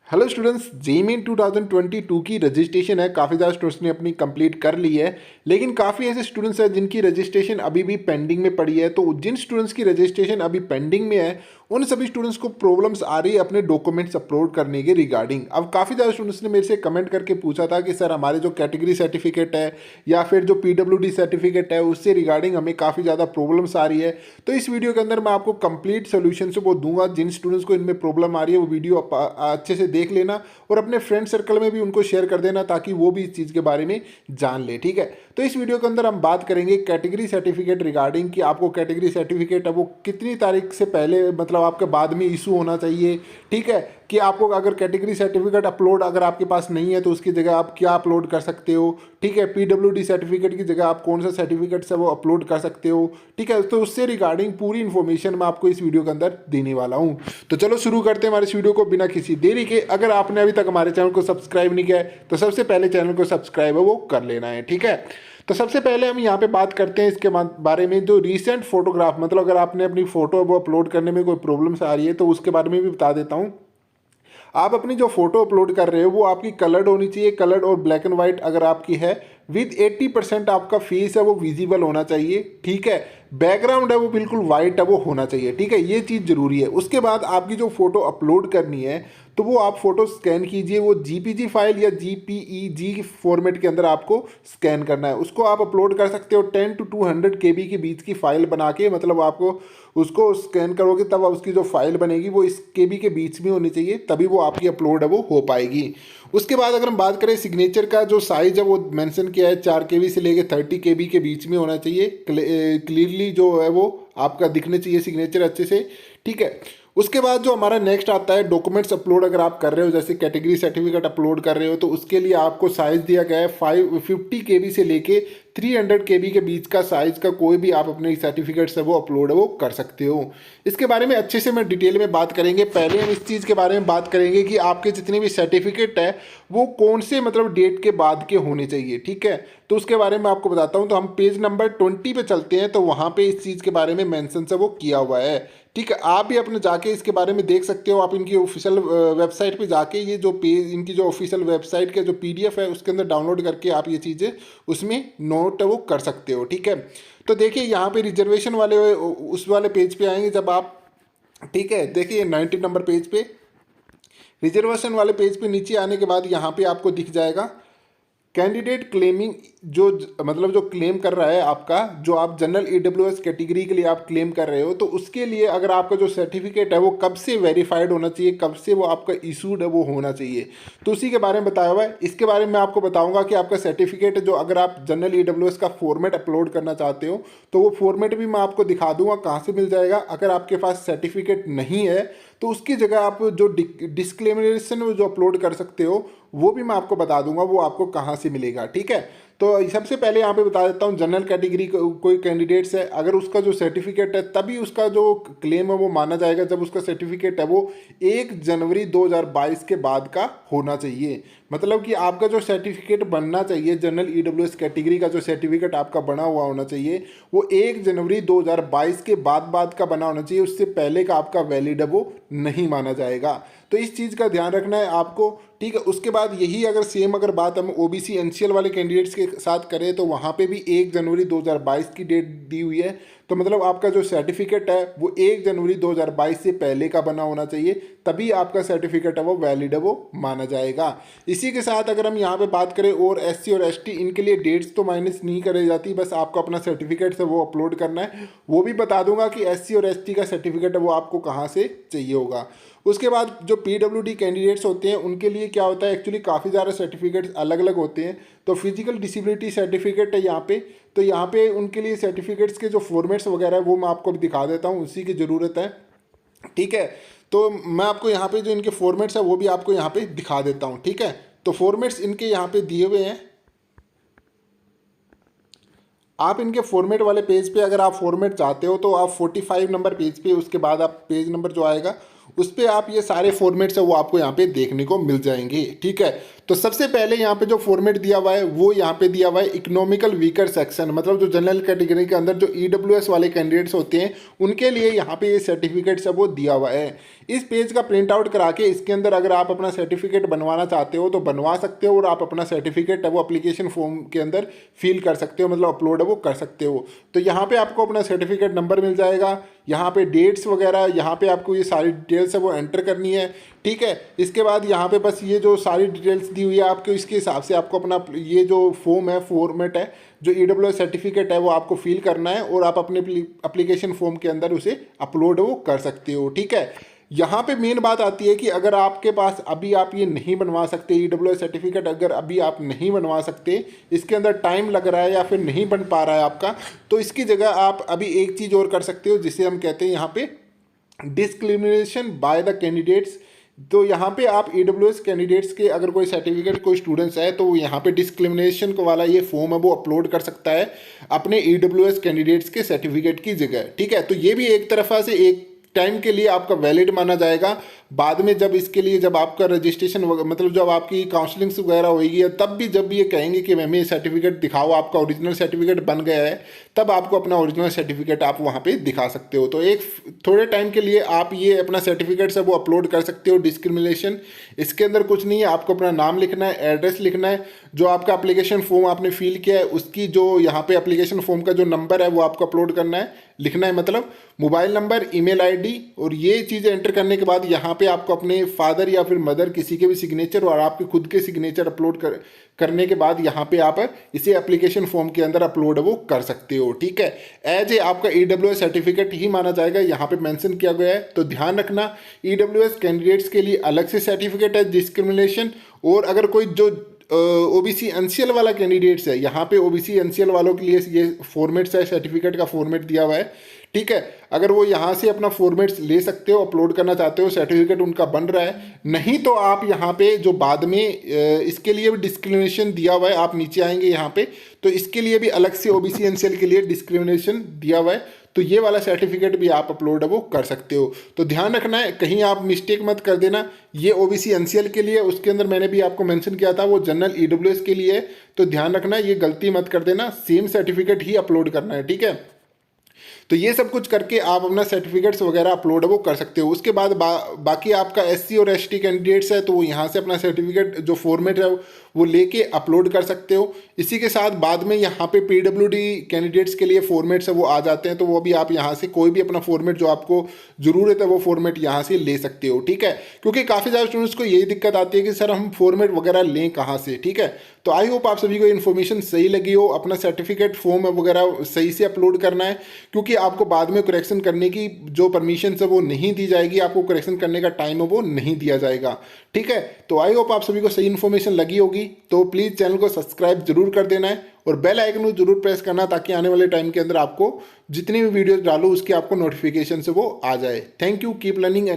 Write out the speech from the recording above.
Hello students, JEE main 2022 की registration है। काफ़ी ज़्यादा स्टूडेंट्स ने अपनी कंप्लीट कर ली है, लेकिन काफ़ी ऐसे स्टूडेंट्स हैं जिनकी रजिस्ट्रेशन अभी भी पेंडिंग में पड़ी है। तो जिन स्टूडेंट्स की रजिस्ट्रेशन अभी पेंडिंग में है, उन सभी स्टूडेंट्स को प्रॉब्लम्स आ रही है अपने डॉक्यूमेंट्स अपलोड करने के रिगार्डिंग। अब काफ़ी ज़्यादा स्टूडेंट्स ने मेरे से कमेंट करके पूछा था कि सर हमारे जो कैटेगरी सर्टिफिकेट है या फिर जो पीडब्ल्यूडी सर्टिफिकेट है उससे रिगार्डिंग हमें काफ़ी ज़्यादा प्रॉब्लम्स आ रही है। तो इस वीडियो के अंदर मैं आपको कंप्लीट सोल्यूशन से वो दूंगा। जिन स्टूडेंट्स को इनमें प्रॉब्लम आ रही है वो वीडियो अच्छे से देख लेना और अपने फ्रेंड सर्कल में भी उनको शेयर कर देना ताकि वो भी इस चीज़ के बारे में जान ले। ठीक है, तो इस वीडियो के अंदर हम बात करेंगे कैटेगरी सर्टिफिकेट रिगार्डिंग कि आपको कैटेगरी सर्टिफिकेट है वो कितनी तारीख से पहले मतलब आपके बाद में इशू होना चाहिए। ठीक है, कि आपको अगर कैटेगरी सर्टिफिकेट अपलोड अगर आपके पास नहीं है तो उसकी जगह आप क्या अपलोड कर सकते हो। ठीक है, पीडब्ल्यूडी सर्टिफिकेट की जगह आप कौन सा सर्टिफिकेट है वो अपलोड कर सकते हो। ठीक है, तो उससे रिगार्डिंग पूरी इन्फॉर्मेशन मैं आपको इस वीडियो के अंदर देने वाला हूँ। तो चलो शुरू करते हैं हमारे इस वीडियो को बिना किसी देरी के। अगर आपने अभी तक हमारे चैनल को सब्सक्राइब नहीं किया है तो सबसे पहले चैनल को सब्सक्राइब है वो कर लेना है। ठीक है, तो सबसे पहले हम यहाँ पे बात करते हैं इसके बारे में जो रीसेंट फोटोग्राफ, मतलब अगर आपने अपनी फोटो वो अपलोड करने में कोई प्रॉब्लम्स आ रही है तो उसके बारे में भी बता देता हूँ। आप अपनी जो फोटो अपलोड कर रहे हो वो आपकी कलर्ड होनी चाहिए, कलर्ड और ब्लैक एंड वाइट अगर आपकी है, विद 80% आपका फेस है वो विजिबल होना चाहिए। ठीक है, बैकग्राउंड है वो बिल्कुल वाइट है वो होना चाहिए। ठीक है, ये चीज़ जरूरी है। उसके बाद आपकी जो फोटो अपलोड करनी है तो वो आप फोटो स्कैन कीजिए, वो जीपीजी फाइल या जीपीईजी फॉर्मेट के अंदर आपको स्कैन करना है। उसको आप अपलोड कर सकते हो 10 to 200 KB के बीच की फाइल बना के, मतलब आपको उसको स्कैन करोगे तब उसकी जो फाइल बनेगी वो इस KB के बीच में होनी चाहिए, तभी वो आपकी अपलोड है वो हो पाएगी। उसके बाद अगर हम बात करें सिग्नेचर का जो साइज है वो मेंशन किया है 4 KB से लेके 30 KB के बीच में होना चाहिए। क्लियरली जो है वो आपका दिखने चाहिए सिग्नेचर अच्छे से। ठीक है, उसके बाद जो हमारा नेक्स्ट आता है डॉक्यूमेंट्स अपलोड अगर आप कर रहे हो, जैसे कैटेगरी सर्टिफिकेट अपलोड कर रहे हो तो उसके लिए आपको साइज़ दिया गया है 50 KB से लेके 300 KB के बीच का साइज़ का कोई भी आप अपने सर्टिफिकेट से वो अपलोड है वो कर सकते हो। इसके बारे में अच्छे से मैं डिटेल में बात करेंगे। पहले हम इस चीज़ के बारे में बात करेंगे कि आपके जितने भी सर्टिफिकेट है वो कौन से मतलब डेट के बाद के होने चाहिए। ठीक है, तो उसके बारे में आपको बताता हूँ। तो हम पेज नंबर 20 पे चलते हैं, तो वहाँ पे इस चीज़ के बारे में मेंशन से वो किया हुआ है। ठीक है, आप भी अपने जाके इसके बारे में देख सकते हो। आप इनकी ऑफिशियल वेबसाइट पे जाके ये जो पेज इनकी जो ऑफिशियल वेबसाइट का जो PDF है उसके अंदर डाउनलोड करके आप ये चीज़ें उसमें नोट वो कर सकते हो। ठीक है, तो देखिए यहाँ पे रिजर्वेशन वाले उस वाले पेज पे आएंगे जब आप। ठीक है, देखिए 19 नंबर पेज पे, रिजर्वेशन वाले पेज पे नीचे आने के बाद यहाँ पे आपको दिख जाएगा कैंडिडेट क्लेमिंग, जो मतलब जो क्लेम कर रहा है आपका, जो आप जनरल EWS कैटेगरी के लिए आप क्लेम कर रहे हो, तो उसके लिए अगर आपका जो सर्टिफिकेट है वो कब से वेरीफाइड होना चाहिए, कब से वो आपका इशूड है वो होना चाहिए, तो उसी के बारे में बताया हुआ है। इसके बारे में मैं आपको बताऊंगा कि आपका सर्टिफिकेट जो अगर आप जनरल EWS का फॉर्मेट अपलोड करना चाहते हो तो वो फॉर्मेट भी मैं आपको दिखा दूंगा कहाँ से मिल जाएगा। अगर आपके पास सर्टिफिकेट नहीं है तो उसकी जगह आप जो डिस्क्लेमेशन जो अपलोड कर सकते हो वो भी मैं आपको बता दूंगा वो आपको कहाँ से मिलेगा। ठीक है, तो सबसे पहले यहाँ पे बता देता हूँ, जनरल कैटेगरी कोई कैंडिडेट्स है अगर उसका जो सर्टिफिकेट है तभी उसका जो क्लेम है वो माना जाएगा जब उसका सर्टिफिकेट है वो 1 जनवरी 2022 के बाद का होना चाहिए। मतलब कि आपका जो सर्टिफिकेट बनना चाहिए, जनरल EWS कैटेगरी का जो सर्टिफिकेट आपका बना हुआ होना चाहिए वो 1 जनवरी 2022 के बाद का बना होना चाहिए। उससे पहले का आपका वैलिड है वो नहीं माना जाएगा। तो इस चीज़ का ध्यान रखना है आपको। ठीक है, उसके बाद यही अगर सेम अगर बात हम OBC NCL वाले कैंडिडेट्स के साथ करें तो वहाँ पे भी 1 जनवरी 2022 की डेट दी हुई है। तो मतलब आपका जो सर्टिफिकेट है वो 1 जनवरी 2022 से पहले का बना होना चाहिए, तभी आपका सर्टिफिकेट है वो वैलिड है वो माना जाएगा। इसी के साथ अगर हम यहाँ पे बात करें और SC और ST, इनके लिए डेट्स तो माइनस नहीं करी जाती, बस आपको अपना सर्टिफिकेट से वो अपलोड करना है। वो भी बता दूंगा कि SC और ST का सर्टिफिकेट है वो आपको कहाँ से चाहिए होगा। उसके बाद जो PWD कैंडिडेट्स होते हैं उनके लिए क्या होता है, एक्चुअली काफ़ी ज़्यादा सर्टिफिकेट्स अलग अलग होते हैं। तो फिजिकल डिसेबिलिटी सर्टिफिकेट है यहाँ पे, तो यहाँ पे उनके लिए सर्टिफिकेट्स के जो फॉर्मेट्स वगैरह है वो मैं आपको भी दिखा देता हूँ, उसी की ज़रूरत है। ठीक है, तो मैं आपको यहाँ पे जो इनके फॉर्मेट्स है वो भी आपको यहाँ पे दिखा देता हूँ। ठीक है, तो फॉर्मेट्स इनके यहाँ पे दिए हुए हैं। आप इनके फॉर्मेट वाले पेज पे अगर आप फॉर्मेट चाहते हो तो आप 45 नंबर पेज पे, उसके बाद आप पेज नंबर जो आएगा उस पर आप ये सारे फॉर्मेट्स है वो आपको यहाँ पे देखने को मिल जाएंगे। ठीक है, तो सबसे पहले यहाँ पे जो फॉर्मेट दिया हुआ है वो यहाँ पे दिया हुआ है इकोनॉमिकल वीकर सेक्शन, मतलब जो जनरल कैटेगरी के अंदर जो ईडब्ल्यूएस वाले कैंडिडेट्स होते हैं उनके लिए यहाँ पे ये सर्टिफिकेट्स है वो दिया हुआ है। इस पेज का प्रिंट आउट करा के इसके अंदर अगर आप अपना सर्टिफिकेट बनवाना चाहते हो तो बनवा सकते हो, और आप अपना सर्टिफिकेट है वो एप्लीकेशन फॉर्म के अंदर फिल कर सकते हो, मतलब अपलोड है वो कर सकते हो। तो यहाँ पे आपको अपना सर्टिफिकेट नंबर मिल जाएगा, यहाँ पे डेट्स वगैरह, यहाँ पे आपको ये सारी डिटेल्स है वो एंटर करनी है, ठीक है। इसके बाद यहाँ पे बस ये जो सारी डिटेल्स दी हुई है आपको, इसके हिसाब से आपको अपना ये जो फॉर्म है फॉर्मेट है जो ईडब्ल्यूएस सर्टिफिकेट है वो आपको फिल करना है, और आप अपने एप्लीकेशन फॉर्म के अंदर उसे अपलोड वो कर सकते हो, ठीक है। यहाँ पे मेन बात आती है कि अगर आपके पास अभी आप ये नहीं बनवा सकते ईडब्ल्यूएस सर्टिफिकेट, अगर अभी आप नहीं बनवा सकते, इसके अंदर टाइम लग रहा है या फिर नहीं बन पा रहा है आपका, तो इसकी जगह आप अभी एक चीज़ और कर सकते हो जिसे हम कहते हैं यहाँ पे डिस्क्रिमिनेशन बाय द कैंडिडेट्स। तो यहाँ पे आप ईडब्ल्यूएस कैंडिडेट्स के अगर कोई सर्टिफिकेट कोई स्टूडेंट्स है तो वो यहाँ पे डिस्क्रिमिनेशन को वाला ये फॉर्म है वो अपलोड कर सकता है अपने ईडब्ल्यूएस कैंडिडेट्स के सर्टिफिकेट की जगह, ठीक है। तो ये भी एक तरफा से एक टाइम के लिए आपका वैलिड माना जाएगा। बाद में जब इसके लिए जब आपका रजिस्ट्रेशन मतलब जब आपकी काउंसलिंग्स वगैरह होगी, तब भी जब ये कहेंगे कि मैम ये सर्टिफिकेट दिखाओ, आपका ओरिजिनल सर्टिफिकेट बन गया है, तब आपको अपना ओरिजिनल सर्टिफिकेट आप वहाँ पे दिखा सकते हो। तो एक थोड़े टाइम के लिए आप ये अपना सर्टिफिकेट सब वो अपलोड कर सकते हो। डिस्क्रिमिनेशन इसके अंदर कुछ नहीं है, आपको अपना नाम लिखना है, एड्रेस लिखना है, जो आपका एप्लीकेशन फॉर्म आपने फिल किया है उसकी जो यहाँ पे एप्लीकेशन फॉर्म का जो नंबर है वो आपको अपलोड करना है, लिखना है, मतलब मोबाइल नंबर, ईमेल आईडी, और ये चीज़ें एंटर करने के बाद यहाँ पे आपको अपने फादर या फिर मदर किसी के भी सिग्नेचर और आपके खुद के सिग्नेचर अपलोड करने के बाद यहाँ पे आप इसे एप्लीकेशन फॉर्म के अंदर अपलोड वो कर सकते हो, ठीक है। एज ए आपका ईडब्ल्यूएस सर्टिफिकेट ही माना जाएगा, यहाँ पे मेंशन किया गया है। तो ध्यान रखना ईडब्ल्यूएस कैंडिडेट्स के लिए अलग से सर्टिफिकेट है डिस्क्रिमिनेशन, और अगर कोई जो ओबीसी एनसीएल वाला कैंडिडेट्स है, यहाँ पे ओबीसी एनसीएल वालों के लिए ये फॉर्मेट्स है, सर्टिफिकेट का फॉर्मेट दिया हुआ है, ठीक है। अगर वो यहाँ से अपना फॉर्मेट्स ले सकते हो, अपलोड करना चाहते हो, सर्टिफिकेट उनका बन रहा है, नहीं तो आप यहाँ पे जो बाद में इसके लिए भी डिस्क्रिमिनेशन दिया हुआ है, आप नीचे आएंगे यहाँ पे तो इसके लिए भी अलग से ओबीसी एनसीएल के लिए डिस्क्रिमिनेशन दिया हुआ है, तो ये वाला सर्टिफिकेट भी आप अपलोड वो कर सकते हो। तो ध्यान रखना है, कहीं आप मिस्टेक मत कर देना। ये ओबीसी एनसीएल के लिए, उसके अंदर मैंने भी आपको मेंशन किया था वो जनरल ईडब्ल्यूएस के लिए है, तो ध्यान रखना ये गलती मत कर देना, सेम सर्टिफिकेट ही अपलोड करना है, ठीक है। तो ये सब कुछ करके आप अपना सर्टिफिकेट्स वगैरह अपलोड वो कर सकते हो। उसके बाद बाकी आपका एससी और एसटी कैंडिडेट्स है तो वो यहाँ से अपना सर्टिफिकेट जो फॉर्मेट है वो लेके अपलोड कर सकते हो। इसी के साथ बाद में यहाँ पे पीडब्ल्यूडी कैंडिडेट्स के लिए फॉर्मेट्स है वो आ जाते हैं, तो वो भी आप यहाँ से कोई भी अपना फॉर्मेट जो आपको ज़रूरत है वो फॉर्मेट यहाँ से ले सकते हो, ठीक है। क्योंकि काफ़ी ज़्यादा स्टूडेंट्स को यही दिक्कत आती है कि सर हम फॉर्मेट वगैरह लें कहाँ से, ठीक है। तो आई होप आप सभी को इन्फॉर्मेशन सही लगी हो। अपना सर्टिफिकेट फॉर्म वगैरह सही से अपलोड करना है, क्योंकि आपको बाद में करेक्शन करने की जो परमिशन है वो नहीं दी जाएगी, आपको करेक्शन करने का टाइम है वो नहीं दिया जाएगा, ठीक है। तो आई होप आप सभी को सही इन्फॉर्मेशन लगी होगी। तो प्लीज़ चैनल को सब्सक्राइब जरूर कर देना है और बेल आइकन को जरूर प्रेस करना, ताकि आने वाले टाइम के अंदर आपको जितनी भी वीडियोस डालूँ उसकी आपको नोटिफिकेशन से वो आ जाए। Thank you, keep learning.